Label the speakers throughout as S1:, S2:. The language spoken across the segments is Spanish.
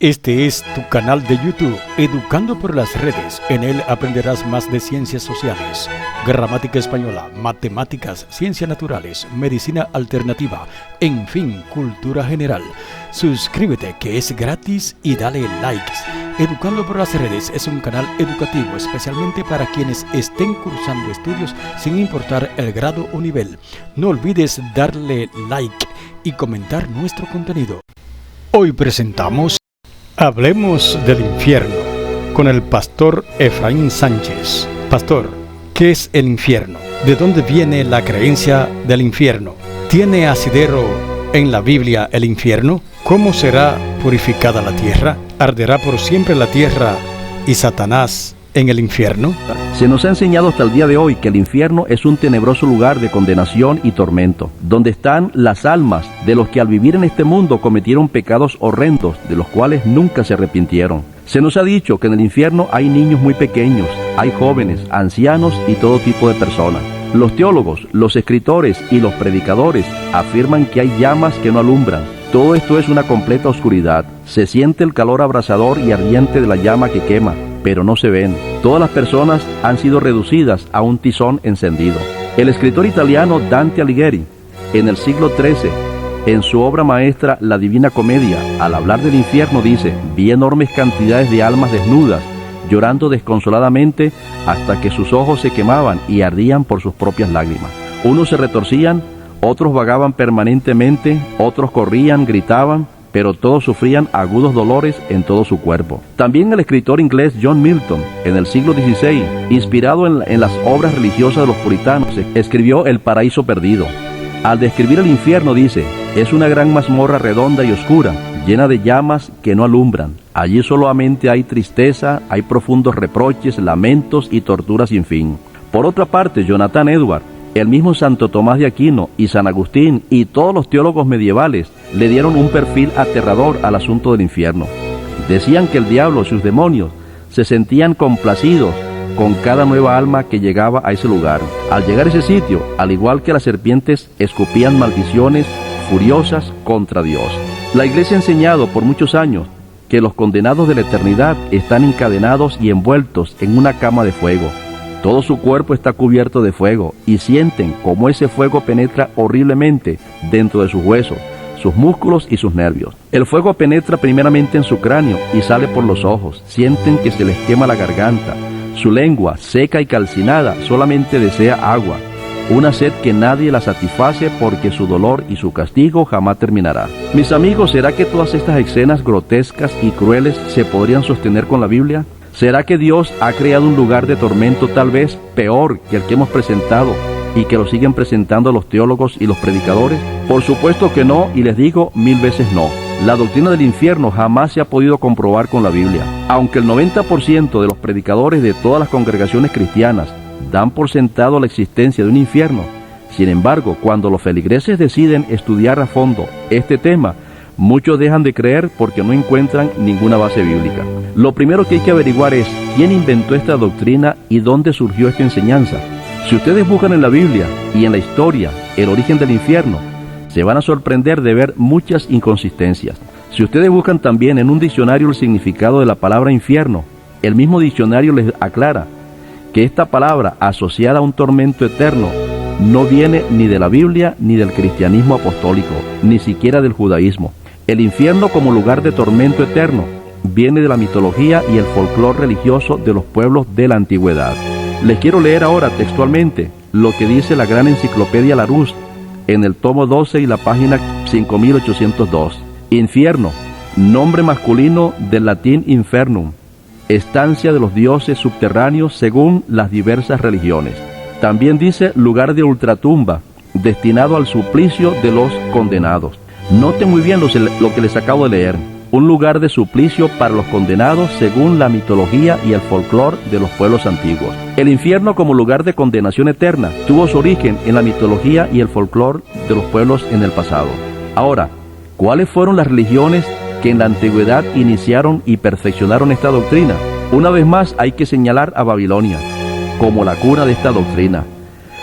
S1: Este es tu canal de YouTube, Educando por las Redes. En él aprenderás más de ciencias sociales, gramática española, matemáticas, ciencias naturales, medicina alternativa, en fin, cultura general. Suscríbete, que es gratis, y dale likes. Educando por las Redes es un canal educativo especialmente para quienes estén cursando estudios sin importar el grado o nivel. No olvides darle like y comentar nuestro contenido. Hoy presentamos Hablemos del infierno con el pastor Efraín Sánchez. Pastor, ¿qué es el infierno? ¿De dónde viene la creencia del infierno? ¿Tiene asidero en la Biblia el infierno? ¿Cómo será purificada la tierra? ¿Arderá por siempre la tierra y Satanás en el infierno?
S2: Se nos ha enseñado hasta el día de hoy que el infierno es un tenebroso lugar de condenación y tormento, donde están las almas de los que al vivir en este mundo cometieron pecados horrendos, de los cuales nunca se arrepintieron. Se nos ha dicho que en el infierno hay niños muy pequeños, hay jóvenes, ancianos y todo tipo de personas. Los teólogos, los escritores y los predicadores afirman que hay llamas que no alumbran. Todo esto es una completa oscuridad. Se siente el calor abrasador y ardiente de la llama que quema, pero no se ven. Todas las personas han sido reducidas a un tizón encendido. El escritor italiano Dante Alighieri, en el siglo XIII, en su obra maestra La Divina Comedia, al hablar del infierno dice: vi enormes cantidades de almas desnudas, llorando desconsoladamente hasta que sus ojos se quemaban y ardían por sus propias lágrimas. Unos se retorcían, otros vagaban permanentemente, otros corrían, gritaban, pero todos sufrían agudos dolores en todo su cuerpo. También el escritor inglés John Milton, en el siglo XVI, inspirado en las obras religiosas de los puritanos, escribió El Paraíso Perdido. Al describir el infierno dice: es una gran mazmorra redonda y oscura, llena de llamas que no alumbran. Allí solamente hay tristeza, hay profundos reproches, lamentos y torturas sin fin. Por otra parte, Jonathan Edwards, el mismo Santo Tomás de Aquino y San Agustín y todos los teólogos medievales le dieron un perfil aterrador al asunto del infierno. Decían que el diablo y sus demonios se sentían complacidos con cada nueva alma que llegaba a ese lugar. Al llegar a ese sitio, al igual que las serpientes, escupían maldiciones furiosas contra Dios. La Iglesia ha enseñado por muchos años que los condenados de la eternidad están encadenados y envueltos en una cama de fuego. Todo su cuerpo está cubierto de fuego y sienten cómo ese fuego penetra horriblemente dentro de sus huesos, sus músculos y sus nervios. El fuego penetra primeramente en su cráneo y sale por los ojos. Sienten que se les quema la garganta. Su lengua, seca y calcinada, solamente desea agua, una sed que nadie la satisface porque su dolor y su castigo jamás terminará. Mis amigos, ¿será que todas estas escenas grotescas y crueles se podrían sostener con la Biblia? ¿Será que Dios ha creado un lugar de tormento tal vez peor que el que hemos presentado y que lo siguen presentando los teólogos y los predicadores? Por supuesto que no, y les digo 1000 veces no. La doctrina del infierno jamás se ha podido comprobar con la Biblia. Aunque el 90% de los predicadores de todas las congregaciones cristianas dan por sentado la existencia de un infierno, sin embargo, cuando los feligreses deciden estudiar a fondo este tema, muchos dejan de creer porque no encuentran ninguna base bíblica. Lo primero que hay que averiguar es quién inventó esta doctrina y dónde surgió esta enseñanza. Si ustedes buscan en la Biblia y en la historia el origen del infierno, se van a sorprender de ver muchas inconsistencias. Si ustedes buscan también en un diccionario el significado de la palabra infierno, el mismo diccionario les aclara que esta palabra asociada a un tormento eterno no viene ni de la Biblia ni del cristianismo apostólico, ni siquiera del judaísmo. El infierno como lugar de tormento eterno viene de la mitología y el folclore religioso de los pueblos de la antigüedad. Les quiero leer ahora textualmente lo que dice la gran enciclopedia Larousse en el tomo 12 y la página 5802. Infierno, nombre masculino del latín infernum, estancia de los dioses subterráneos según las diversas religiones. También dice lugar de ultratumba, destinado al suplicio de los condenados. Noten muy bien lo que les acabo de leer. Un lugar de suplicio para los condenados según la mitología y el folclore de los pueblos antiguos. El infierno como lugar de condenación eterna tuvo su origen en la mitología y el folclore de los pueblos en el pasado. Ahora, ¿cuáles fueron las religiones que en la antigüedad iniciaron y perfeccionaron esta doctrina? Una vez más hay que señalar a Babilonia como la cuna de esta doctrina.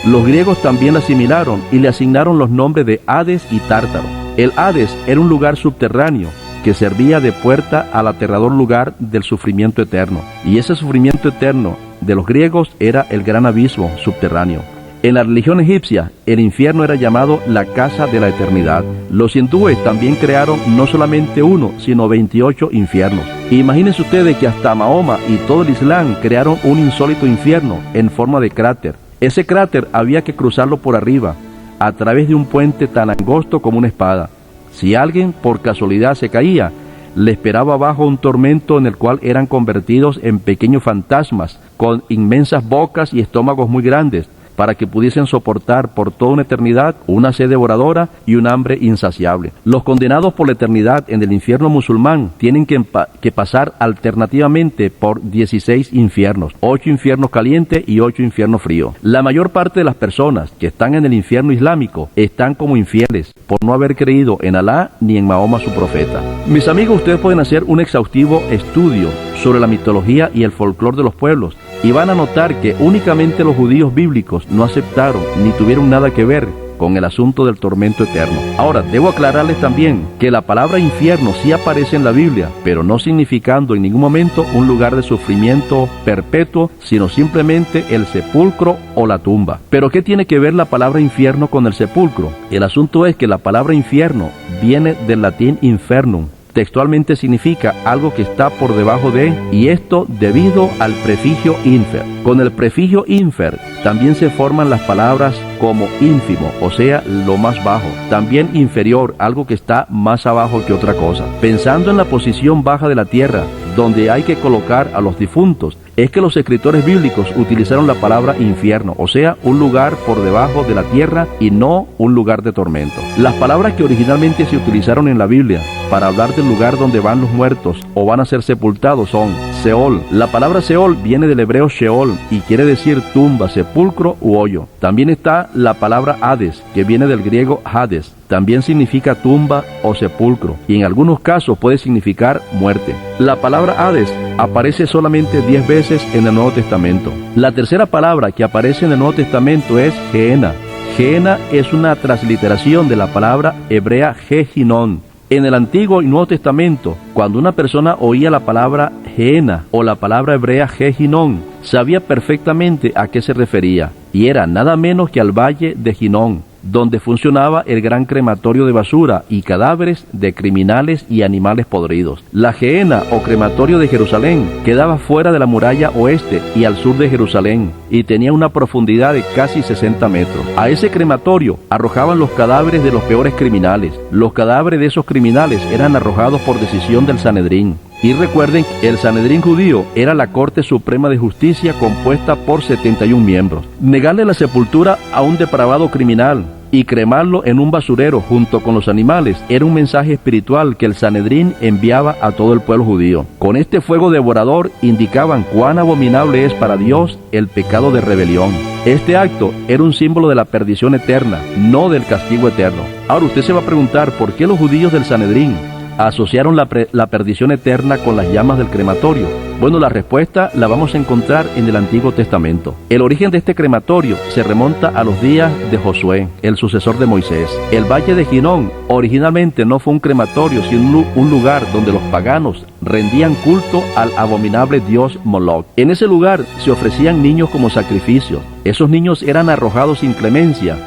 S2: Los griegos también la asimilaron y le asignaron los nombres de Hades y Tártaro. El Hades era un lugar subterráneo que servía de puerta al aterrador lugar del sufrimiento eterno. Y ese sufrimiento eterno de los griegos era el gran abismo subterráneo. En la religión egipcia, el infierno era llamado la casa de la eternidad. Los hindúes también crearon no solamente uno, sino 28 infiernos. Imagínense ustedes que hasta Mahoma y todo el Islam crearon un insólito infierno en forma de cráter. Ese cráter había que cruzarlo por arriba, a través de un puente tan angosto como una espada. Si alguien por casualidad se caía, le esperaba abajo un tormento en el cual eran convertidos en pequeños fantasmas con inmensas bocas y estómagos muy grandes, para que pudiesen soportar por toda una eternidad una sed devoradora y un hambre insaciable. Los condenados por la eternidad en el infierno musulmán tienen que pasar alternativamente por 16 infiernos, 8 infiernos calientes y 8 infiernos fríos. La mayor parte de las personas que están en el infierno islámico están como infieles por no haber creído en Alá ni en Mahoma su profeta. Mis amigos, ustedes pueden hacer un exhaustivo estudio sobre la mitología y el folclore de los pueblos, y van a notar que únicamente los judíos bíblicos no aceptaron ni tuvieron nada que ver con el asunto del tormento eterno. Ahora, debo aclararles también que la palabra infierno sí aparece en la Biblia, pero no significando en ningún momento un lugar de sufrimiento perpetuo, sino simplemente el sepulcro o la tumba. ¿Pero qué tiene que ver la palabra infierno con el sepulcro? El asunto es que la palabra infierno viene del latín infernum. Textualmente significa algo que está por debajo de, y esto debido al prefijo infer. Con el prefijo infer también se forman las palabras como ínfimo, o sea, lo más bajo. También inferior, algo que está más abajo que otra cosa. Pensando en la posición baja de la tierra, donde hay que colocar a los difuntos, es que los escritores bíblicos utilizaron la palabra infierno, o sea, un lugar por debajo de la tierra y no un lugar de tormento. Las palabras que originalmente se utilizaron en la Biblia para hablar del lugar donde van los muertos o van a ser sepultados son Seol. La palabra Seol viene del hebreo Sheol y quiere decir tumba, sepulcro u hoyo. También está la palabra Hades, que viene del griego Hades. También significa tumba o sepulcro, y en algunos casos puede significar muerte. La palabra Hades aparece solamente 10 veces en el Nuevo Testamento. La tercera palabra que aparece en el Nuevo Testamento es Gehenna. Gehenna es una transliteración de la palabra hebrea Gehinón. En el Antiguo y Nuevo Testamento, cuando una persona oía la palabra Gehenna o la palabra hebrea Gehinón, sabía perfectamente a qué se refería, y era nada menos que al valle de Hinón, donde funcionaba el gran crematorio de basura y cadáveres de criminales y animales podridos. La Gehenna o crematorio de Jerusalén quedaba fuera de la muralla oeste y al sur de Jerusalén y tenía una profundidad de casi 60 metros. A ese crematorio arrojaban los cadáveres de los peores criminales. Los cadáveres de esos criminales eran arrojados por decisión del Sanedrín. Y recuerden, el Sanedrín judío era la Corte Suprema de Justicia compuesta por 71 miembros. Negarle la sepultura a un depravado criminal y cremarlo en un basurero junto con los animales era un mensaje espiritual que el Sanedrín enviaba a todo el pueblo judío. Con este fuego devorador indicaban cuán abominable es para Dios el pecado de rebelión. Este acto era un símbolo de la perdición eterna, no del castigo eterno. Ahora usted se va a preguntar por qué los judíos del Sanedrín asociaron la perdición eterna con las llamas del crematorio. Bueno, la respuesta la vamos a encontrar en el Antiguo Testamento. El origen de este crematorio se remonta a los días de Josué, el sucesor de Moisés. El valle de Hinón originalmente no fue un crematorio, sino un lugar donde los paganos rendían culto al abominable dios Moloch. En ese lugar se ofrecían niños como sacrificios. Esos niños eran arrojados sin clemencia,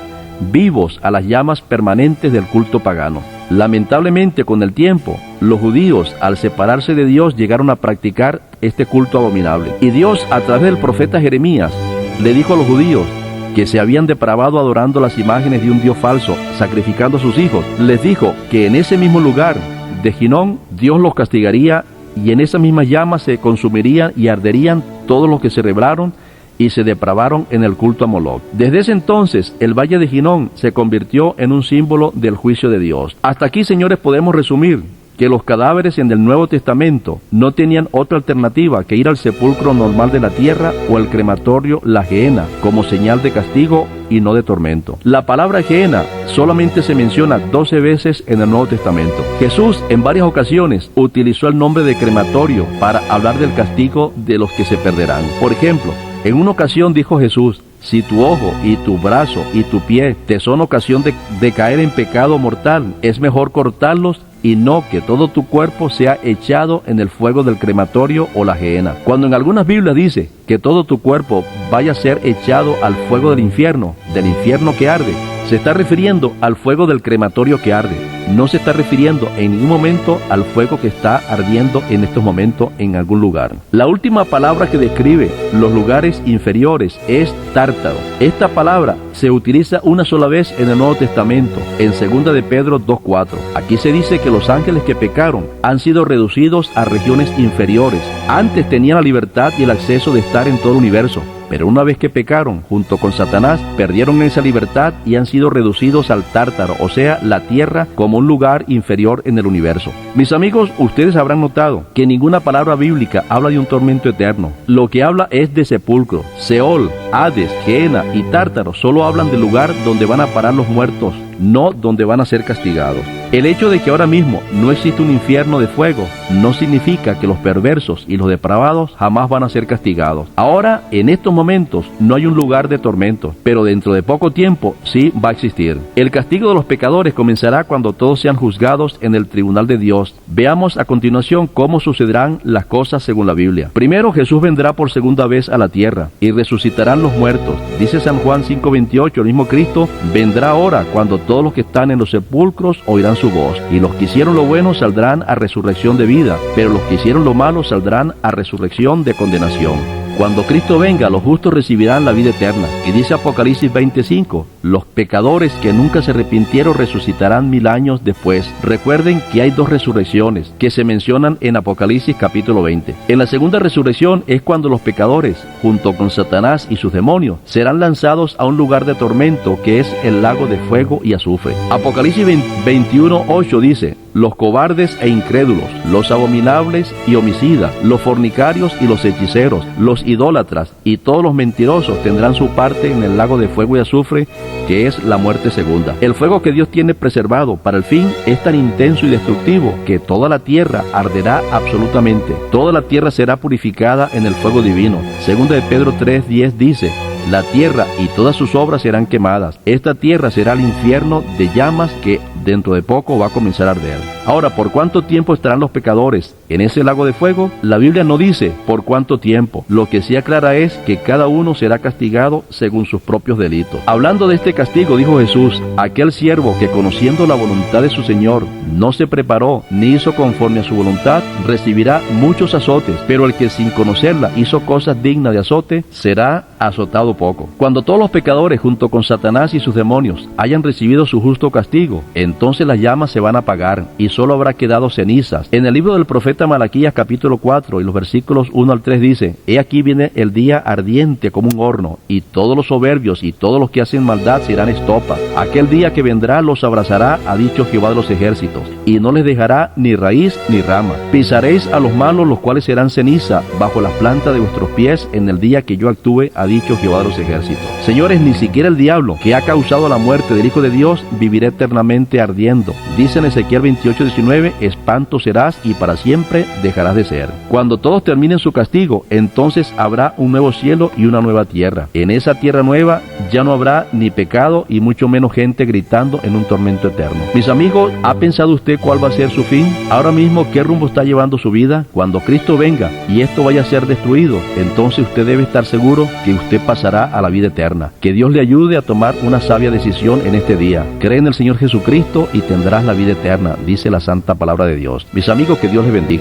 S2: vivos a las llamas permanentes del culto pagano. Lamentablemente, con el tiempo, los judíos, al separarse de Dios, llegaron a practicar este culto abominable. Y Dios, a través del profeta Jeremías, le dijo a los judíos que se habían depravado adorando las imágenes de un Dios falso, sacrificando a sus hijos. Les dijo que en ese mismo lugar de Hinón, Dios los castigaría y en esas mismas llamas se consumirían y arderían todos los que se rebelaron y se depravaron en el culto a Moloch. Desde ese entonces, el valle de Hinón se convirtió en un símbolo del juicio de Dios. Hasta aquí, señores, podemos resumir que los cadáveres en el Nuevo Testamento no tenían otra alternativa que ir al sepulcro normal de la tierra o al crematorio, la Gehenna, como señal de castigo y no de tormento. La palabra Gehenna solamente se menciona 12 veces en el Nuevo Testamento. Jesús en varias ocasiones utilizó el nombre de crematorio para hablar del castigo de los que se perderán. Por ejemplo, en una ocasión dijo Jesús: si tu ojo y tu brazo y tu pie te son ocasión de caer en pecado mortal, es mejor cortarlos y no que todo tu cuerpo sea echado en el fuego del crematorio o la gehenna. Cuando en algunas Biblias dice que todo tu cuerpo vaya a ser echado al fuego del infierno que arde, se está refiriendo al fuego del crematorio que arde. No se está refiriendo en ningún momento al fuego que está ardiendo en estos momentos en algún lugar. La última palabra que describe los lugares inferiores es tártaro. Esta palabra se utiliza una sola vez en el Nuevo Testamento, en 2 de Pedro 2:4. Aquí se dice que los ángeles que pecaron han sido reducidos a regiones inferiores. Antes tenían la libertad y el acceso de estar en todo el universo, pero una vez que pecaron junto con Satanás, perdieron esa libertad y han sido reducidos al tártaro, o sea, la tierra, como un lugar inferior en el universo. Mis amigos, ustedes habrán notado que ninguna palabra bíblica habla de un tormento eterno. Lo que habla es de sepulcro. Seol, Hades, Gehenna y Tártaro solo hablan del lugar donde van a parar los muertos, no donde van a ser castigados. El hecho de que ahora mismo no existe un infierno de fuego no significa que los perversos y los depravados jamás van a ser castigados. Ahora, en estos momentos, no hay un lugar de tormento, pero dentro de poco tiempo sí va a existir. El castigo de los pecadores comenzará cuando todos sean juzgados en el tribunal de Dios. Veamos a continuación cómo sucederán las cosas según la Biblia. Primero, Jesús vendrá por segunda vez a la tierra y resucitarán los muertos. Dice San Juan 5:28, el mismo Cristo vendrá ahora cuando todos los que están en los sepulcros oirán su voz, y los que hicieron lo bueno saldrán a resurrección de vida, pero los que hicieron lo malo saldrán a resurrección de condenación. Cuando Cristo venga, los justos recibirán la vida eterna. Y dice Apocalipsis 25, los pecadores que nunca se arrepintieron resucitarán 1000 años después. Recuerden que hay dos resurrecciones que se mencionan en Apocalipsis capítulo 20. En la segunda resurrección es cuando los pecadores, junto con Satanás y sus demonios, serán lanzados a un lugar de tormento que es el lago de fuego y azufre. Apocalipsis 21:8 dice, los cobardes e incrédulos, los abominables y homicidas, los fornicarios y los hechiceros, los idólatras y todos los mentirosos tendrán su parte en el lago de fuego y azufre, que es la muerte segunda. El fuego que Dios tiene preservado para el fin es tan intenso y destructivo que toda la tierra arderá absolutamente. Toda la tierra será purificada en el fuego divino. Segunda de Pedro 3:10 dice, la tierra y todas sus obras serán quemadas. Esta tierra será el infierno de llamas que dentro de poco va a comenzar a arder. Ahora, ¿por cuánto tiempo estarán los pecadores en ese lago de fuego? La Biblia no dice por cuánto tiempo. Lo que sí aclara es que cada uno será castigado según sus propios delitos. Hablando de este castigo, dijo Jesús, aquel siervo que conociendo la voluntad de su Señor no se preparó ni hizo conforme a su voluntad, recibirá muchos azotes, pero el que sin conocerla hizo cosas dignas de azote, será azotado poco. Cuando todos los pecadores junto con Satanás y sus demonios hayan recibido su justo castigo, entonces las llamas se van a apagar y solo habrá quedado cenizas. En el libro del profeta Malaquías capítulo 4 y los versículos 1 al 3 dice, he aquí viene el día ardiente como un horno, y todos los soberbios y todos los que hacen maldad serán estopas. Aquel día que vendrá los abrazará, ha dicho Jehová de los ejércitos, y no les dejará ni raíz ni rama. Pisaréis a los malos, los cuales serán ceniza bajo las plantas de vuestros pies en el día que yo actúe, ha dicho Jehová de los ejércitos. Señores, ni siquiera el diablo, que ha causado la muerte del Hijo de Dios, vivirá eternamente ardiendo. Dice en Ezequiel 28:19, espanto serás y para siempre dejarás de ser. Cuando todos terminen su castigo, entonces habrá un nuevo cielo y una nueva tierra. En esa tierra nueva ya no habrá ni pecado y mucho menos gente gritando en un tormento eterno. Mis amigos, ¿ha pensado usted cuál va a ser su fin? Ahora mismo, ¿qué rumbo está llevando su vida? Cuando Cristo venga y esto vaya a ser destruido, entonces usted debe estar seguro que usted pasará a la vida eterna. Que Dios le ayude a tomar una sabia decisión en este día. Cree en el Señor Jesucristo y tendrás la vida eterna, dice la santa palabra de Dios. Mis amigos, que Dios les bendiga.